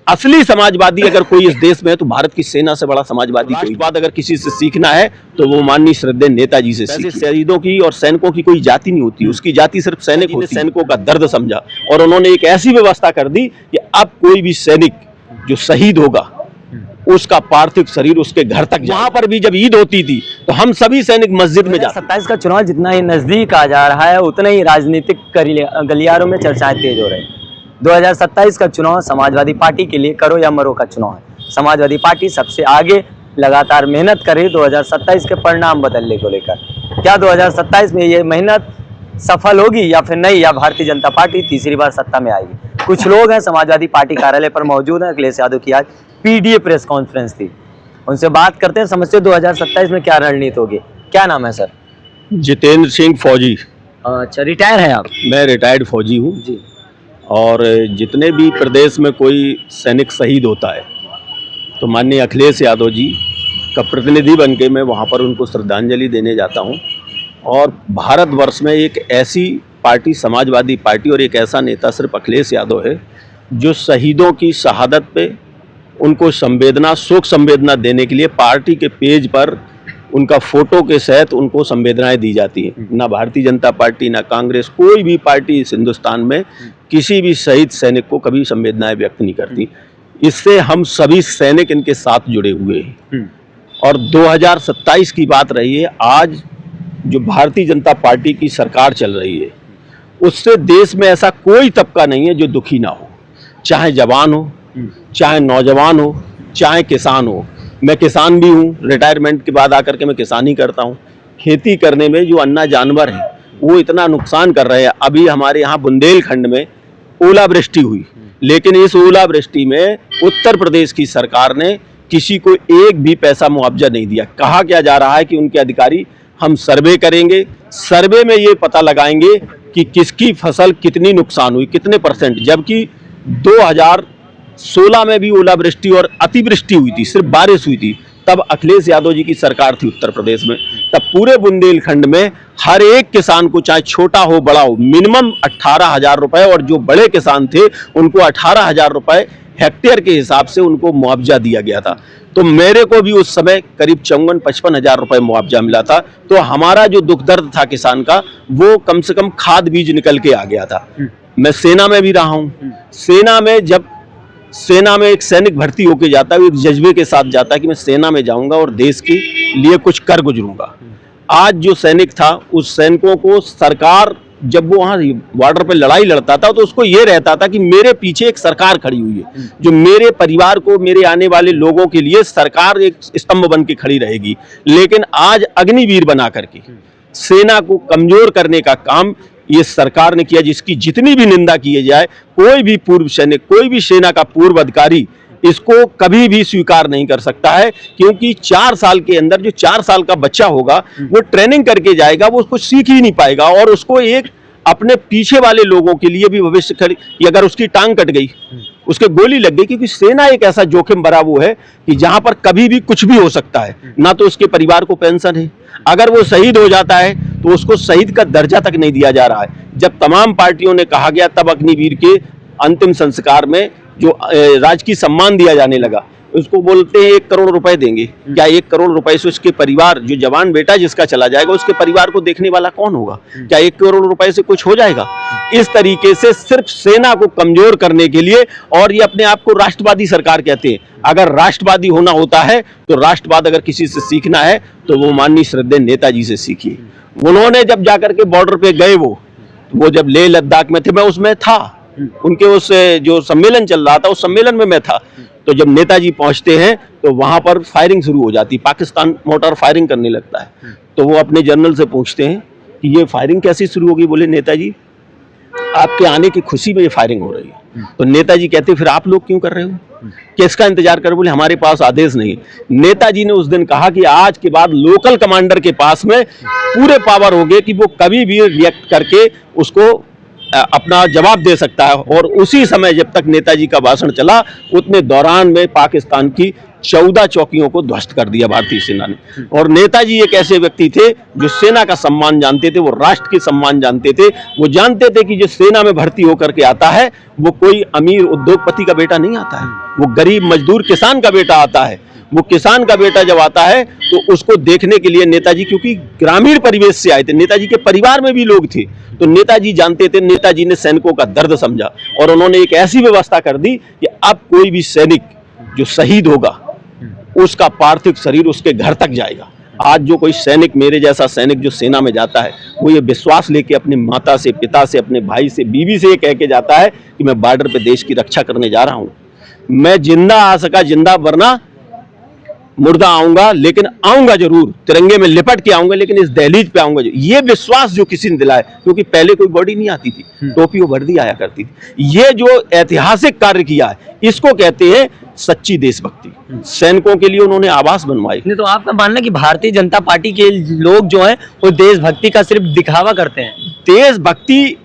असली समाजवादी अगर कोई इस देश में है तो भारत की सेना से बड़ा समाजवादी कोई बात अगर किसी से सीखना है तो वो माननीय श्रद्धेय नेताजी से सीखे। शहीदों की और सैनिकों की कोई जाति नहीं होती, उसकी जाति सिर्फ सैनिक होती है। सैनिकों का दर्द समझा और उन्होंने एक ऐसी व्यवस्था कर दी कि अब कोई भी सैनिक जो शहीद होगा उसका पार्थिव शरीर उसके घर तक, वहां पर भी जब ईद होती थी तो हम सभी सैनिक मस्जिद में जाते। 27 का चुनाव जितना ही नजदीक आ जा रहा है उतना ही राजनीतिक गलियारों में चर्चाएं तेज हो रही है। 2027 का चुनाव समाजवादी पार्टी के लिए करो या मरो का चुनाव है। समाजवादी पार्टी सबसे आगे लगातार मेहनत कर रही 2027 के परिणाम बदलने को लेकर। क्या 2027 में ये मेहनत सफल होगी या फिर नहीं, या भारतीय जनता पार्टी तीसरी बार सत्ता में आएगी? कुछ लोग हैं समाजवादी पार्टी कार्यालय पर मौजूद हैं। अखिलेश यादव की आज पीडीए प्रेस कॉन्फ्रेंस थी, उनसे बात करते हैं, समझते 2027 में क्या रणनीति होगी। क्या नाम है सर? जितेंद्र सिंह फौजी। अच्छा, रिटायर हैं आप? मैं रिटायर्ड फौजी हूँ जी। और जितने भी प्रदेश में कोई सैनिक शहीद होता है तो माननीय अखिलेश यादव जी का प्रतिनिधि बन के मैं वहाँ पर उनको श्रद्धांजलि देने जाता हूँ। और भारतवर्ष में एक ऐसी पार्टी समाजवादी पार्टी और एक ऐसा नेता सिर्फ अखिलेश यादव है जो शहीदों की शहादत पे उनको संवेदना, शोक संवेदना देने के लिए पार्टी के पेज पर उनका फोटो के सहित उनको संवेदनाएं दी जाती हैं। ना भारतीय जनता पार्टी, ना कांग्रेस, कोई भी पार्टी इस हिंदुस्तान में किसी भी शहीद सैनिक को कभी संवेदनाएं व्यक्त नहीं करती। इससे हम सभी सैनिक इनके साथ जुड़े हुए हैं। और 2027 की बात रही है, आज जो भारतीय जनता पार्टी की सरकार चल रही है उससे देश में ऐसा कोई तबका नहीं है जो दुखी ना हो, चाहे जवान हो, चाहे नौजवान हो, चाहे किसान हो। मैं किसान भी हूँ, रिटायरमेंट के बाद आकर के मैं किसानी करता हूँ। खेती करने में जो अन्ना जानवर हैं वो इतना नुकसान कर रहे हैं। अभी हमारे यहाँ बुंदेलखंड में ओलावृष्टि हुई, लेकिन इस ओलावृष्टि में उत्तर प्रदेश की सरकार ने किसी को एक भी पैसा मुआवजा नहीं दिया। कहा क्या जा रहा है कि उनके अधिकारी हम सर्वे करेंगे, सर्वे में ये पता लगाएंगे कि किसकी फसल कितनी नुकसान हुई, कितने %, जबकि 2016 में भी ओलावृष्टि और अतिवृष्टि हुई थी, सिर्फ बारिश हुई थी। तब अखिलेश यादव जी की सरकार थी उत्तर प्रदेश में। तब पूरे बुंदेलखंड में हर एक किसान को, चाहे छोटा हो बड़ा हो, मिनिमम 18,000 रुपए, और जो बड़े किसान थे उनको 18,000 रुपए हेक्टेयर के हिसाब से उनको मुआवजा दिया गया था। तो मेरे को भी उस समय करीब 54-55 हजार रुपए मुआवजा मिला था। तो हमारा जो दुख दर्द था किसान का, वो कम से कम खाद बीज निकल के आ गया था। मैं सेना में भी रहा हूँ। सेना में जब सेना में एक सैनिक भर्ती होके जाता है, एक जज्बे के साथ जाता है कि मैं सेना में जाऊंगा और देश के लिए कुछ कर गुजरूंगा। आज जो सैनिक था, उस सैनिकों को सरकार, जब वो वहाँ बॉर्डर पे लड़ाई लड़ता था तो उसको ये रहता था कि मेरे पीछे एक सरकार खड़ी हुई है जो मेरे परिवार को, मेरे आने वाले लोगों के लिए सरकार एक स्तंभ बन के खड़ी रहेगी। लेकिन आज अग्निवीर बना करके सेना को कमजोर करने का काम ये सरकार ने किया, जिसकी जितनी भी निंदा की जाए, कोई भी पूर्व सैनिक, कोई भी सेना का पूर्व अधिकारी इसको कभी भी स्वीकार नहीं कर सकता है। क्योंकि 4 साल के अंदर जो 4 साल का बच्चा होगा वो ट्रेनिंग करके जाएगा, वो उसको सीख ही नहीं पाएगा और उसको एक अपने पीछे वाले लोगों के लिए भी भविष्य खड़ी, अगर उसकी टांग कट गई, उसके गोली लग गई, क्योंकि सेना एक ऐसा जोखिम भरा वो है कि जहां पर कभी भी कुछ भी हो सकता है। ना तो उसके परिवार को पेंशन है, अगर वो शहीद हो जाता है तो उसको शहीद का दर्जा तक नहीं दिया जा रहा है। जब तमाम पार्टियों ने कहा गया तब अग्निवीर के अंतिम संस्कार में जो राजकीय सम्मान दिया जाने लगा, उसको बोलते हैं 1 करोड़ रुपए देंगे। क्या 1 करोड़ रुपए से उसके परिवार, जो जवान बेटा जिसका चला जाएगा, उसके परिवार को देखने वाला कौन होगा? क्या 1 करोड़ रुपए से कुछ हो जाएगा? इस तरीके से सिर्फ सेना को कमजोर करने के लिए, और ये अपने आप को राष्ट्रवादी सरकार कहते हैं। अगर राष्ट्रवादी होना होता है तो राष्ट्रवाद अगर किसी से सीखना है तो वो माननीय श्रद्धेय नेताजी से सीखिए। उन्होंने जब जाकर के बॉर्डर पे गए, वो जब लेह लद्दाख में थे, मैं उसमें था, उनके उस जो सम्मेलन चल रहा था उस सम्मेलन में मैं था। तो जब नेताजी पहुंचते हैं तो वहां पर फायरिंग शुरू हो जाती, पाकिस्तान मोटर फायरिंग करने लगता है। तो वो अपने जनरल से पूछते हैं कि ये फायरिंग कैसे शुरू होगी? बोले नेताजी आपके आने की खुशी में ये फायरिंग हो रही है। तो नेताजी कहते फिर आप लोग क्यों कर रहे हो, किसका इंतजार कर? बोले हमारे पास आदेश नहीं। नेताजी ने उस दिन कहा कि आज के बाद लोकल कमांडर के पास में पूरे पावर हो गए कि वो कभी भी रिएक्ट करके उसको अपना जवाब दे सकता है। और उसी समय जब तक नेताजी का भाषण चला, उतने दौरान में पाकिस्तान की 14 चौकियों को ध्वस्त कर दिया भारतीय सेना ने। और नेताजी एक ऐसे व्यक्ति थे जो सेना का सम्मान जानते थे, वो राष्ट्र के सम्मान जानते थे, वो जानते थे कि जो सेना में भर्ती होकर के आता है वो कोई अमीर उद्योगपति का बेटा नहीं आता है, वो गरीब मजदूर किसान का बेटा आता है। वो किसान का बेटा जब आता है तो उसको देखने के लिए नेताजी, क्योंकि ग्रामीण परिवेश से आए थे, नेताजी के परिवार में भी लोग थे, तो नेताजी जानते थे, नेताजी ने सैनिकों का दर्द समझा और उन्होंने एक ऐसी व्यवस्था कर दी कि अब कोई भी सैनिक जो शहीद होगा उसका पार्थिव शरीर उसके घर तक जाएगा। आज जो कोई सैनिक, मेरे जैसा सैनिक जो सेना में जाता है, वो ये विश्वास लेके अपने माता से, पिता से, अपने भाई से, बीवी से ये कह के जाता है कि मैं बॉर्डर पे देश की रक्षा करने जा रहा हूँ, मैं जिंदा आ सका जिंदा, वरना मुर्दा आऊंगा, लेकिन आऊंगा जरूर, तिरंगे में लिपट के आऊंगा, लेकिन इस दहलीज पे आऊंगा। ये विश्वास जो किसी ने दिलाया, क्योंकि पहले कोई बॉडी नहीं आती थी, टोपी और वर्दी आया करती थी। ये जो ऐतिहासिक कार्य किया है, इसको कहते हैं सच्ची देशभक्ति। सैनिकों के लिए उन्होंने आवास बनवाए। नहीं तो आपका मानना है कि भारतीय जनता पार्टी के लोग जो हैं वो देशभक्ति का सिर्फ दिखावा करते हैं? देशभक्ति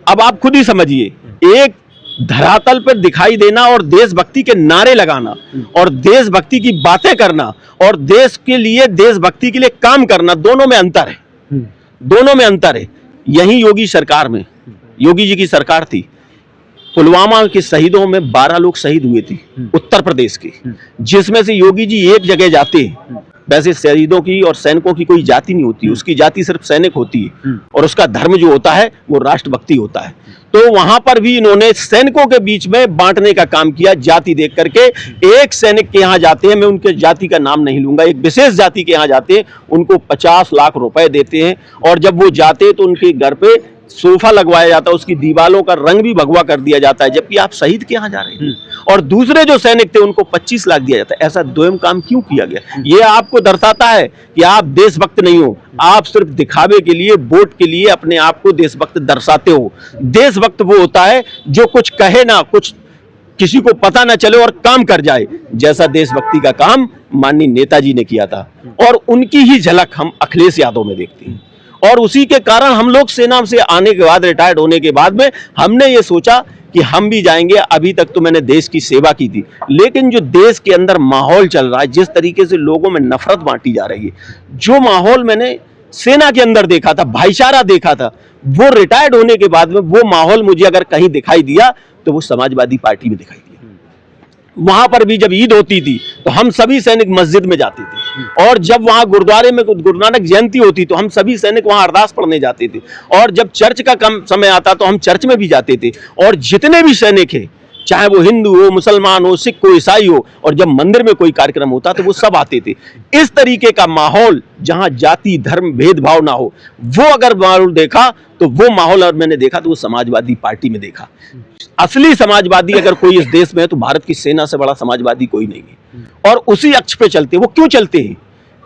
अब आप खुद ही समझिए, एक धरातल पर दिखाई देना और देशभक्ति के नारे लगाना और देशभक्ति की बातें करना और देश के लिए, देशभक्ति के लिए काम करना, दोनों में अंतर है। दोनों में अंतर है। यही योगी सरकार में, योगी जी की सरकार थी, पुलवामा के शहीदों में 12 लोग शहीद हुए थे उत्तर प्रदेश के, जिसमें से योगी जी एक जगह जाते हैं। वैसे शहीदों की और सैनिकों की कोई जाति नहीं होती, उसकी जाति सिर्फ सैनिक होती है और उसका धर्म जो होता है वो राष्ट्रभक्ति होता है। तो वहां पर भी इन्होंने सैनिकों के बीच में बांटने का काम किया, जाति देख करके। एक सैनिक के यहाँ जाते हैं, मैं उनके जाति का नाम नहीं लूंगा, एक विशेष जाति के यहाँ जाते हैं, उनको 50 लाख रुपए देते हैं और जब वो जाते हैं तो उनके घर पे सोफा लगवाया जाता है, उसकी दीवारों का रंग भी भगवा कर दिया जाता है, जबकि आप शहीद के यहाँ जा रहे हैं। और दूसरे जो सैनिक थे उनको 25 लाख दिया जाता है। ऐसा द्वयम काम क्यों किया गया? ये आपको दर्शाता है कि आप देशभक्त नहीं हो, आप सिर्फ दिखावे के लिए, वोट के लिए अपने आप को देशभक्त दर्शाते हो। देशभक्त वो होता है जो कुछ कहे ना, कुछ किसी को पता ना चले और काम कर जाए, जैसा देशभक्ति का काम माननीय नेताजी ने किया था। और उनकी ही झलक हम अखिलेश यादव में देखते हैं। और उसी के कारण हम लोग सेना से आने के बाद, रिटायर्ड होने के बाद में, हमने ये सोचा कि हम भी जाएंगे। अभी तक तो मैंने देश की सेवा की थी, लेकिन जो देश के अंदर माहौल चल रहा है, जिस तरीके से लोगों में नफरत बांटी जा रही है, जो माहौल मैंने सेना के अंदर देखा था, भाईचारा देखा था, वो रिटायर्ड होने के बाद में वो माहौल मुझे अगर कहीं दिखाई दिया तो वो समाजवादी पार्टी में दिखाई दिया। वहां पर भी जब ईद होती थी तो हम सभी सैनिक मस्जिद में जाते थे, और जब वहां गुरुद्वारे में गुरु नानक जयंती होती तो हम सभी सैनिक वहां अरदास पढ़ने जाते थे, और जब चर्च का कम समय आता तो हम चर्च में भी जाते थे। और जितने भी सैनिक हैं, चाहे वो हिंदू हो, मुसलमान हो, सिख हो, ईसाई हो, और जब मंदिर में कोई कार्यक्रम होता तो वो सब आते थे। इस तरीके का माहौल, जहां जाति धर्म भेदभाव ना हो, वो अगर माहौल देखा तो वो माहौल और मैंने देखा तो वो समाजवादी पार्टी में देखा। असली समाजवादी अगर कोई इस देश में है तो भारत की सेना से बड़ा समाजवादी कोई नहीं है। और उसी अक्ष पे चलते। वो क्यों चलते हैं?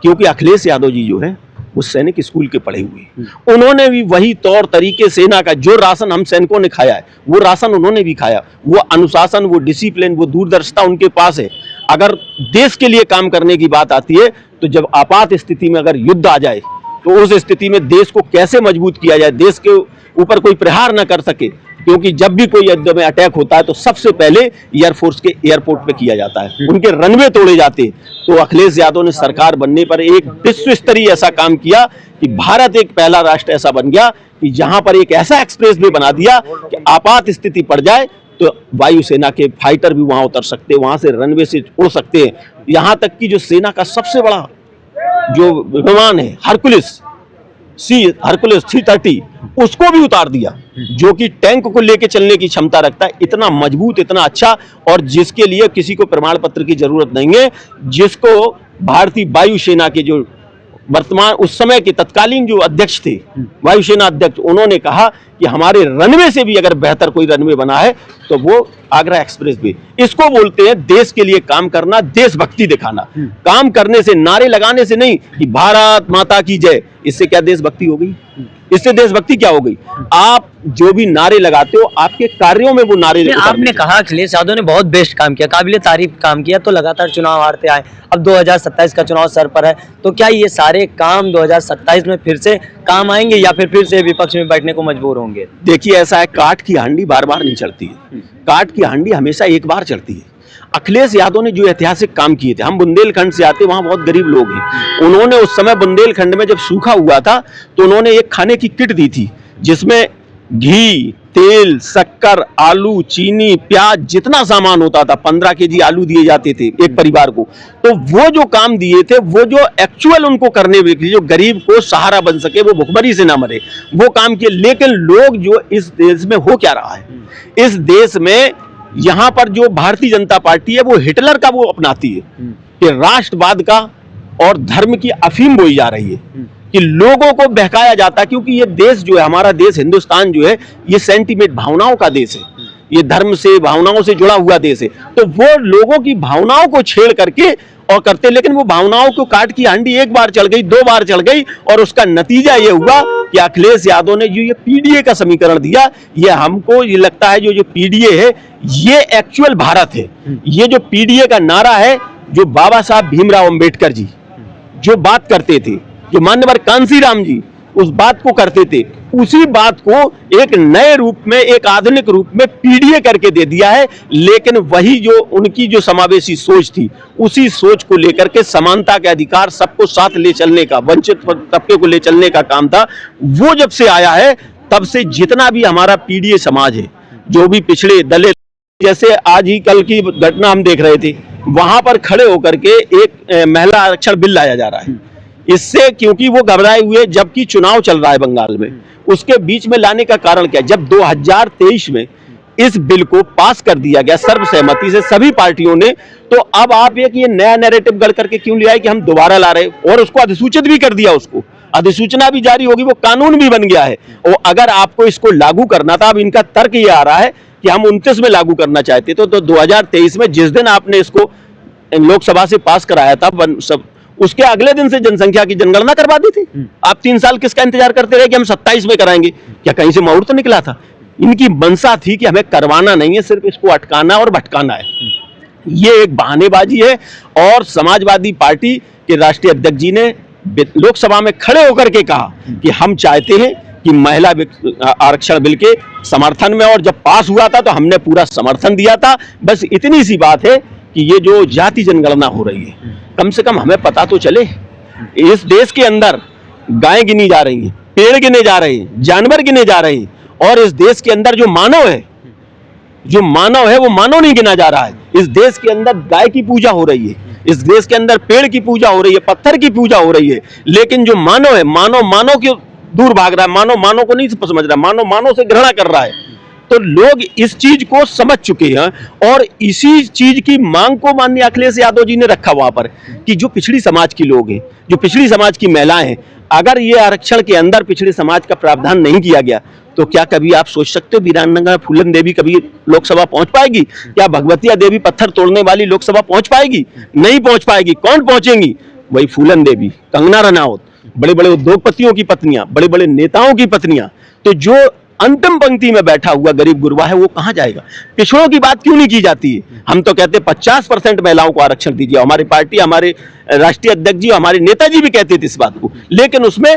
क्योंकि अखिलेश यादव जी जो है वो सैनिक स्कूल के पढ़े हुए हैं। उन्होंने भी वही तौर तरीके सेना का, जो राशन हम सैनिकों ने खाया है वो राशन उन्होंने भी खाया। वो अनुशासन, वो डिसिप्लिन, वो दूरदर्शिता उनके पास है। अगर देश के लिए काम करने की बात आती है तो जब आपात स्थिति में अगर युद्ध आ जाए तो उस स्थिति में देश को कैसे मजबूत किया जाए, देश के ऊपर कोई प्रहार न कर सके, क्योंकि जब भी कोई युद्ध में अटैक होता है तो सबसे पहले एयरफोर्स के एयरपोर्ट पे किया जाता है, उनके रनवे तोड़े जाते हैं। तो अखिलेश यादव ने सरकार बनने पर एक विश्व स्तरीय ऐसा काम किया कि भारत एक पहला राष्ट्र ऐसा बन गया कि जहां पर एक ऐसा एक्सप्रेस वे बना दिया कि आपात स्थिति पड़ जाए तो वायुसेना के फाइटर भी वहां उतर सकते हैं, वहां से रनवे से उड़ सकते हैं। यहां तक कि जो सेना का सबसे बड़ा जो विमान है हरकुलिस 330, उसको भी उतार दिया, जो कि टैंक को लेके चलने की क्षमता रखता है। इतना मजबूत, इतना अच्छा, और जिसके लिए किसी को प्रमाण पत्र की जरूरत नहीं है, जिसको भारतीय वायुसेना के जो वर्तमान उस समय के तत्कालीन जो अध्यक्ष थे, वायुसेना अध्यक्ष, उन्होंने कहा कि हमारे रनवे से भी अगर बेहतर कोई रनवे बना है तो वो आगरा एक्सप्रेस वे। इसको बोलते हैं देश के लिए काम करना, देशभक्ति दिखाना। काम करने से, नारे लगाने से नहीं कि भारत माता की जय, इससे क्या देशभक्ति हो गई? इससे देशभक्ति क्या हो गई? आप जो भी नारे लगाते हो, आपके कार्यों में वो नारे। आपने कहा अखिलेश यादव ने बहुत बेस्ट काम किया, काबिले तारीफ काम किया, तो लगातार चुनाव हारते आए। अब 2027 का चुनाव सर पर है, तो क्या ये सारे काम 2027 में फिर से काम आएंगे या फिर से विपक्ष में बैठने को मजबूर होंगे? देखिए, ऐसा है, काठ की हांडी बार बार नहीं चढ़ती है। काठ की हांडी हमेशा एक बार चढ़ती है। अखिलेश यादव ने जो ऐतिहासिक काम किए थे, हम बुंदेलखंड से आते, वहां बहुत गरीब लोग हैं, उन्होंने उस समय बुंदेलखंड में जब सूखा हुआ था तो उन्होंने एक खाने की किट दी थी जिसमें घी, तेल, शक्कर, आलू, चीनी, प्याज, जितना सामान होता था, 15 केजी आलू दिए जाते थे एक परिवार को। तो वो जो काम दिए थे, वो जो एक्चुअल उनको करने के लिए, जो गरीब को सहारा बन सके, वो भुखमरी से ना मरे, वो काम किए। लेकिन लोग जो इस देश में हो क्या रहा है, इस देश में यहाँ पर जो भारतीय जनता पार्टी है वो हिटलर का वो अपनाती है कि राष्ट्रवाद का और धर्म की अफीम बोई जा रही है, कि लोगों को बहकाया जाता है। क्योंकि ये देश जो है, हमारा देश हिंदुस्तान जो है, ये सेंटीमेंट भावनाओं का देश है, ये धर्म से, भावनाओं से जुड़ा हुआ देश है। तो वो लोगों की भावनाओं को छेड़ करके और करते, लेकिन वो भावनाओं को काट की हांडी एक बार चल गई, 2 बार चल गई, और उसका नतीजा ये हुआ कि अखिलेश यादव ने जो ये पीडीए का समीकरण दिया, ये हमको ये लगता है जो पीडीए है ये एक्चुअल भारत है। ये जो पीडीए का नारा है, जो बाबा साहब भीमराव अंबेडकर जी जो बात करते थे, जो मान्यवर कांसीराम जी उस बात को करते थे, उसी बात को एक नए रूप में, एक आधुनिक रूप में पीडीए करके दे दिया है। लेकिन वही जो उनकी जो समावेशी सोच थी, उसी सोच को लेकर के समानता के अधिकार, सबको साथ ले चलने का, वंचित तबके को ले चलने का काम था, वो जब से आया है तब से जितना भी हमारा पीडीए समाज है, जो भी पिछड़े दलित, जैसे आज ही कल की घटना हम देख रहे थे, वहां पर खड़े होकर के एक महिला आरक्षण बिल लाया जा रहा है। इससे क्योंकि वो घबराए हुए, जबकि चुनाव चल रहा है बंगाल में, उसके बीच में लाने का कारण क्या है? जब 2023 में इस बिल को पास कर दिया गया सर्वसहमति से सभी पार्टियों ने, तो अब आप एक ये नया नैरेटिव गढ़ करके क्यों ले आए कि हम दोबारा ला रहे, और उसको अधिसूचित भी कर दिया, उसको अधिसूचना भी जारी होगी, वो कानून भी बन गया है। और अगर आपको इसको लागू करना था, अब इनका तर्क ये आ रहा है कि हम 29 में लागू करना चाहते, तो 2023 में जिस दिन आपने इसको लोकसभा से पास कराया था, सब उसके अगले दिन से जनसंख्या की जनगणना करवा दी थी। आप 3 साल किसका इंतजार करते रहे कि हम 27 में कराएंगे? क्या कहीं से मुहूर्त निकला था? इनकी मंशा थी कि हमें करवाना नहीं है, सिर्फ इसको अटकाना और भटकाना है। ये एक बहानेबाजी है। और समाजवादी पार्टी के राष्ट्रीय अध्यक्ष जी ने लोकसभा में खड़े होकर के कहा कि हम चाहते हैं कि महिला आरक्षण बिल के समर्थन में, और जब पास हुआ था तो हमने पूरा समर्थन दिया था। बस इतनी सी बात है कि ये जो जाति जनगणना हो रही है, कम से कम हमें पता तो चले, इस देश के अंदर गाय गिनी जा रही है, पेड़ गिने जा रहे हैं, जानवर गिने जा रहे हैं, और इस देश के अंदर जो मानव है, वो मानव नहीं गिना जा रहा है। इस देश के अंदर गाय की पूजा हो रही है, इस देश के अंदर पेड़ की पूजा हो रही है, पत्थर की पूजा हो रही है, लेकिन जो मानव है, मानव के दूर भाग रहा है, मानव को नहीं समझ रहा, मानव से घृणा कर रहा है। तो लोग इस चीज को समझ चुके हैं, और इसी चीज की मांग को माननीय अखिलेश यादव जी ने रखा वहां पर, कि जो पिछड़ी समाज के लोग हैं, जो पिछड़ी समाज की महिलाएं हैं, अगर ये आरक्षण के अंदर पिछड़े समाज का प्रावधान नहीं किया गया, तो क्या कभी आप सोच सकते हो वीरांगना फूलन देवी कभी लोकसभा पहुंच पाएगी? क्या भगवतिया देवी पत्थर तोड़ने वाली लोकसभा पहुंच पाएगी? नहीं पहुंच पाएगी। कौन पहुंचेंगी? वही फूलन देवी, कंगना रनौत, बड़े बड़े उद्योगपतियों की पत्नियां, बड़े बड़े नेताओं की पत्नियां। तो जो अंतिम पंक्ति में बैठा हुआ गरीब गुरबा है, वो कहां जाएगा? पिछड़ों की बात क्यों नहीं की जाती है? हम तो कहते 50% महिलाओं को आरक्षण दीजिए। हमारी पार्टी, हमारे राष्ट्रीय अध्यक्ष जी, हमारे नेताजी भी कहते थे इस बात को, लेकिन उसमें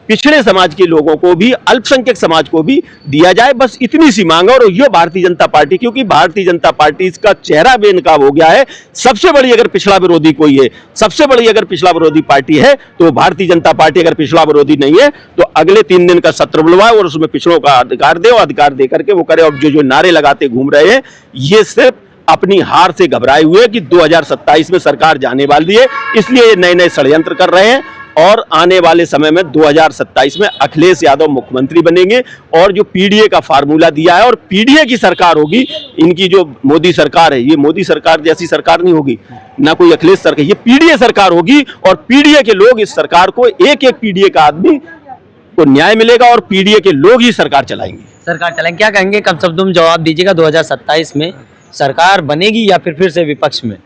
पिछड़े समाज के लोगों को भी, अल्पसंख्यक समाज को भी दिया जाए। बस इतनी सी मांग। और ये भारतीय जनता पार्टी, क्योंकि भारतीय जनता पार्टी इसका चेहरा बेनकाब हो गया है। सबसे बड़ी अगर पिछड़ा विरोधी कोई है, सबसे बड़ी अगर पिछड़ा विरोधी पार्टी है, तो भारतीय जनता पार्टी। अगर पिछड़ा विरोधी नहीं है तो अगले 3 दिन का सत्र बुलवाए और उसमें पिछड़ों का अधिकार दे, और अधिकार दे करके वो करे। और जो नारे लगाते घूम रहे हैं, ये सिर्फ अपनी हार से घबराए हुए कि 2027 में सरकार जाने वाली है, इसलिए ये नए नए षड्यंत्र कर रहे हैं। और आने वाले समय में 2027 में अखिलेश यादव मुख्यमंत्री बनेंगे। और जो पीडीए का फार्मूला दिया है, और पीडीए की सरकार होगी, इनकी जो मोदी सरकार है, ये मोदी सरकार जैसी सरकार नहीं होगी, ना कोई अखिलेश सरकार, ये पीडीए सरकार होगी। और पीडीए के लोग इस सरकार को, एक एक पीडीए का आदमी को न्याय मिलेगा, और पीडीए के लोग ही सरकार चलाएंगे। क्या कहेंगे? कम शब्दों में जवाब दीजिएगा। 2027 में सरकार बनेगी या फिर से विपक्ष में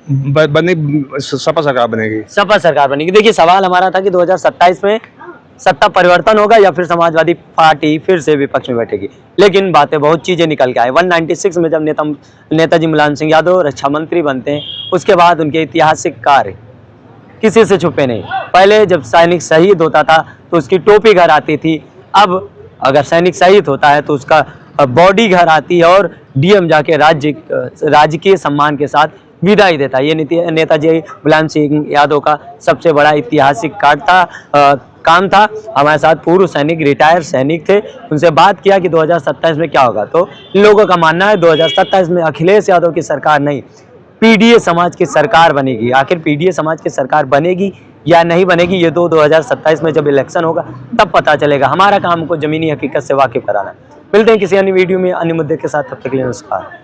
बने? सपा सरकार बनेगी। सपा सरकार बनेगी। देखिए, सवाल हमारा था कि 2027 में सत्ता परिवर्तन होगा या फिर समाजवादी पार्टी फिर से विपक्ष में बैठेगी। लेकिन बातें, बहुत चीजें निकल के आए। 196 में जब नेताजी मुलायम सिंह यादव रक्षा मंत्री बनते हैं, उसके बाद उनके ऐतिहासिक कार्य किसी से छुपे नहीं। पहले जब सैनिक शहीद होता था तो उसकी टोपी घर आती थी। अब अगर सैनिक शहीद होता है तो उसका बॉडी घर आती है और डीएम जाके राजकीय सम्मान के साथ विदाई देता है। ये नेताजी मुलायम सिंह यादव का सबसे बड़ा ऐतिहासिक काम था। हमारे साथ पूर्व सैनिक, रिटायर सैनिक थे, उनसे बात किया कि 2027 में क्या होगा। तो लोगों का मानना है 2027 में अखिलेश यादव की सरकार नहीं, पीडीए समाज की सरकार बनेगी। आखिर पीडीए समाज की सरकार बनेगी या नहीं बनेगी, ये 2027 में जब इलेक्शन होगा तब पता चलेगा। हमारा काम को जमीनी हकीकत से वाकिफ कराना है। मिलते हैं किसी अन्य वीडियो में अन्य मुद्दे के साथ, तब तक के लिए नमस्कार।